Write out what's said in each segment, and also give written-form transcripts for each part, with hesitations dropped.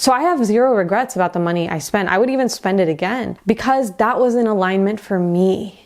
So I have zero regrets about the money I spent. I would even spend it again because that was in alignment for me.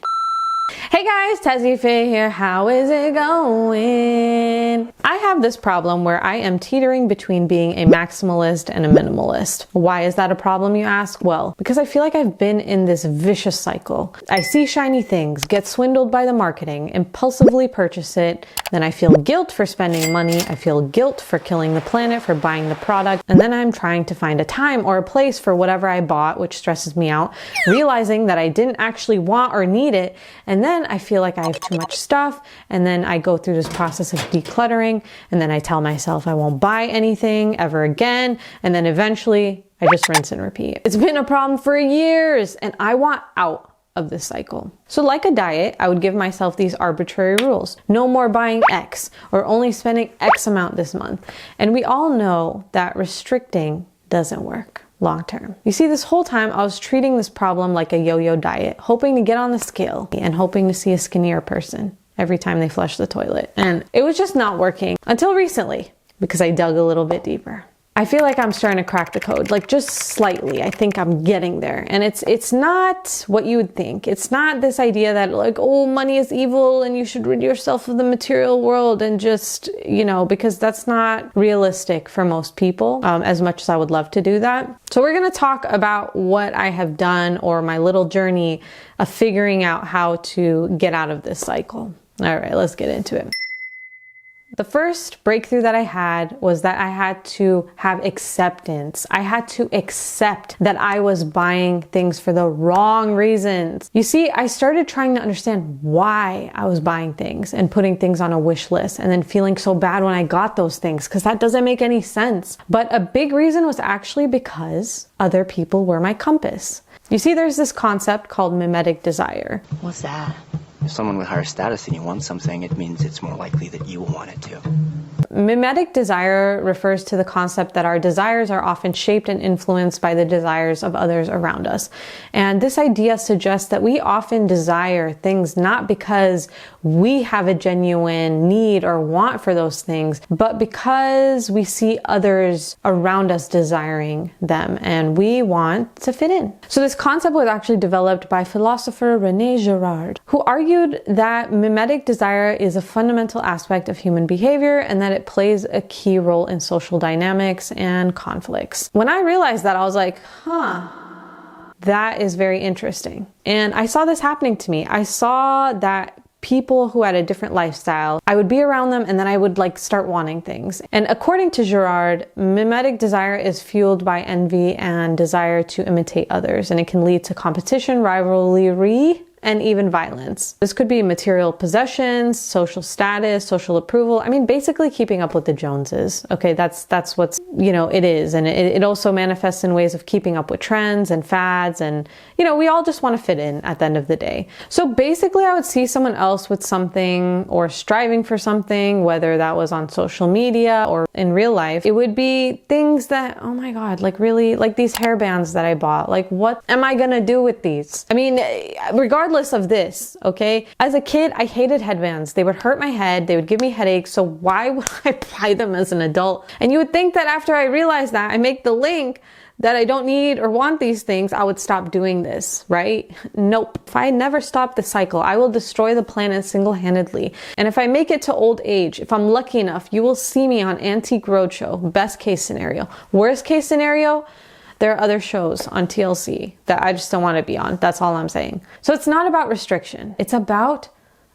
Hey guys, TazzyPhe here. How is it going? I have this problem where I am teetering between being a maximalist and a minimalist. Why is that a problem, you ask? Well, because I feel like I've been in this vicious cycle. I see shiny things, get swindled by the marketing, impulsively purchase it, then I feel guilt for spending money, I feel guilt for killing the planet, for buying the product, and then I'm trying to find a time or a place for whatever I bought, which stresses me out, realizing that I didn't actually want or need it, and then I feel like I have too much stuff, and then I go through this process of decluttering, and then I tell myself I won't buy anything ever again, and then eventually I just rinse and repeat. It's been a problem for years, and I want out of this cycle. So like a diet, I would give myself these arbitrary rules. No more buying X, or only spending X amount this month. And we all know that restricting doesn't work long term. You see, this whole time I was treating this problem like a yo-yo diet, hoping to get on the scale and hoping to see a skinnier person every time they flush the toilet. And it was just not working until recently, because I dug a little bit deeper. I feel like I'm starting to crack the code, like just slightly. I think I'm getting there. And it's not what you would think. It's not this idea that like, oh, money is evil and you should rid yourself of the material world and just, you know, because that's not realistic for most people, as much as I would love to do that. So we're going to talk about what I have done, or my little journey of figuring out how to get out of this cycle. All right, let's get into it. The first breakthrough that I had was that I had to have acceptance. I had to accept that I was buying things for the wrong reasons. You see, I started trying to understand why I was buying things and putting things on a wish list and then feeling so bad when I got those things, because that doesn't make any sense. But a big reason was actually because other people were my compass. You see, there's this concept called mimetic desire. What's that? If someone with higher status than you wants something, it means it's more likely that you will want it too. Mimetic desire refers to the concept that our desires are often shaped and influenced by the desires of others around us. And this idea suggests that we often desire things not because we have a genuine need or want for those things, but because we see others around us desiring them and we want to fit in. So this concept was actually developed by philosopher René Girard, who argued that mimetic desire is a fundamental aspect of human behavior and that it plays a key role in social dynamics and conflicts. When I realized that, I was like, that is very interesting. And I saw this happening to me. I saw that people who had a different lifestyle, I would be around them and then I would like start wanting things. And according to Girard, mimetic desire is fueled by envy and desire to imitate others, and it can lead to competition, rivalry, and even violence. This could be material possessions, social status, social approval. I mean, basically keeping up with the Joneses. Okay, that's what's, you know, it is. And it also manifests in ways of keeping up with trends and fads. And, you know, we all just want to fit in at the end of the day. So basically I would see someone else with something or striving for something, whether that was on social media or in real life. It would be things that, oh my God, like really, like these hairbands that I bought. Like, what am I gonna do with these? I mean, regardless of this, okay? As a kid, I hated headbands. They would hurt my head. They would give me headaches. So why would I buy them as an adult? And you would think that after I realized that, I make the link that I don't need or want these things, I would stop doing this, right? Nope. If I never stop the cycle, I will destroy the planet single-handedly. And if I make it to old age, if I'm lucky enough, you will see me on Antique Roadshow. Best case scenario. Worst case scenario, there are other shows on TLC that I just don't want to be on. That's all I'm saying. So it's not about restriction. It's about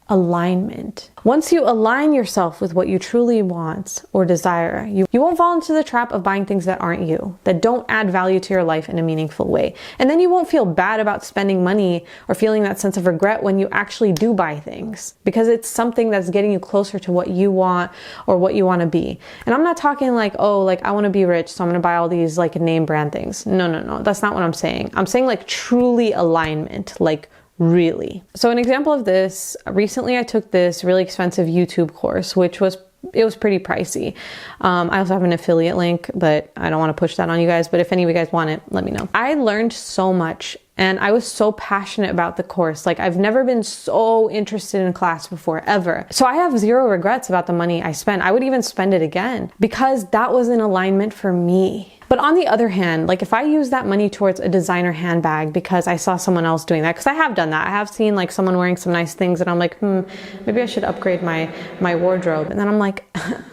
alignment. Once you align yourself with what you truly want or desire, you won't fall into the trap of buying things that aren't you, that don't add value to your life in a meaningful way. And then you won't feel bad about spending money or feeling that sense of regret when you actually do buy things, because it's something that's getting you closer to what you want or what you want to be. And I'm not talking like, oh, like I want to be rich, so I'm going to buy all these like name brand things. No. That's not what I'm saying. I'm saying like truly alignment, like really. So an example of this, recently I took this really expensive YouTube course, which was pretty pricey. I also have an affiliate link, but I don't want to push that on you guys. But if any of you guys want it, let me know. I learned so much and I was so passionate about the course. Like I've never been so interested in class before, ever. So I have zero regrets about the money I spent. I would even spend it again because that was in alignment for me. But on the other hand, like if I use that money towards a designer handbag because I saw someone else doing that, because I have done that. I have seen like someone wearing some nice things and I'm like, maybe I should upgrade my wardrobe. And then I'm like,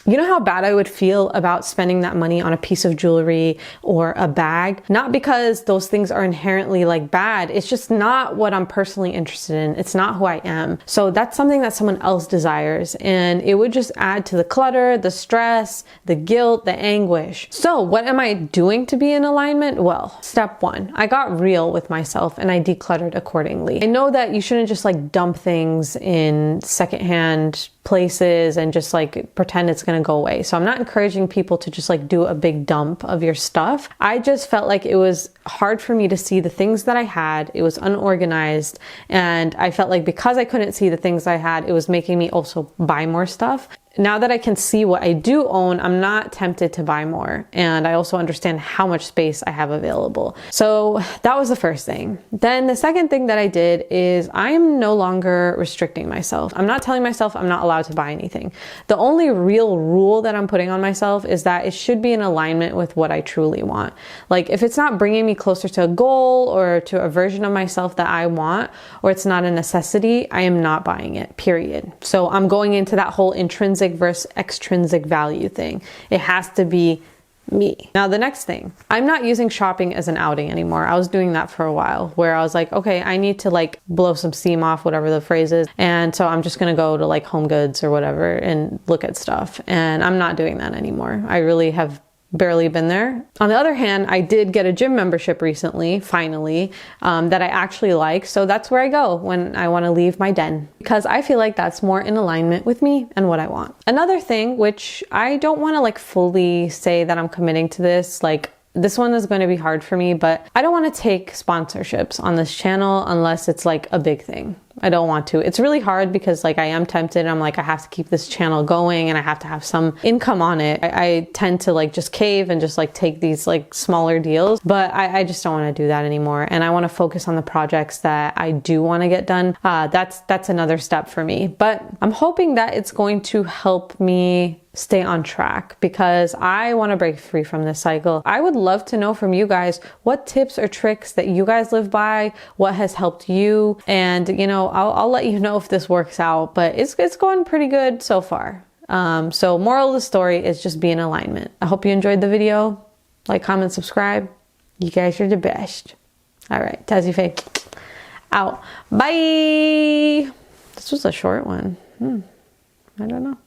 you know how bad I would feel about spending that money on a piece of jewelry or a bag? Not because those things are inherently like bad. It's just not what I'm personally interested in. It's not who I am. So that's something that someone else desires. And it would just add to the clutter, the stress, the guilt, the anguish. So what am I doing to be in alignment? Well, step one, I got real with myself and I decluttered accordingly. I know that you shouldn't just like dump things in secondhand places and just like pretend it's gonna go away. So I'm not encouraging people to just like do a big dump of your stuff. I just felt like it was hard for me to see the things that I had. It was unorganized, and I felt like because I couldn't see the things I had, it was making me also buy more stuff. Now that I can see what I do own, I'm not tempted to buy more. And I also understand how much space I have available. So that was the first thing. Then the second thing that I did is I'm no longer restricting myself. I'm not telling myself I'm not allowed to buy anything. The only real rule that I'm putting on myself is that it should be in alignment with what I truly want. Like if it's not bringing me closer to a goal or to a version of myself that I want, or it's not a necessity, I am not buying it, period. So I'm going into that whole intrinsic versus extrinsic value thing. It has to be me. Now the next thing, I'm not using shopping as an outing anymore. I was doing that for a while where I was like, okay, I need to like blow some steam off, whatever the phrase is. And so I'm just gonna go to like Home Goods or whatever and look at stuff. And I'm not doing that anymore. I really have barely been there. On the other hand, I did get a gym membership recently, finally, that I actually like. So that's where I go when I want to leave my den, because I feel like that's more in alignment with me and what I want. Another thing, which I don't want to like fully say that I'm committing to this, like this one is going to be hard for me, but I don't want to take sponsorships on this channel unless it's like a big thing. I don't want to. It's really hard because like I am tempted. I'm like, I have to keep this channel going and I have to have some income on it. I tend to like just cave and just like take these like smaller deals, but I just don't want to do that anymore. And I want to focus on the projects that I do want to get done. That's another step for me, but I'm hoping that it's going to help me stay on track because I want to break free from this cycle. I would love to know from you guys what tips or tricks that you guys live by, what has helped you, and you know, I'll let you know if this works out, but it's going pretty good so far. So moral of the story is just be in alignment. I hope you enjoyed the video. Like, comment, subscribe. You guys are the best. All right, TazzyPhe out. Bye. This was a short one. I don't know.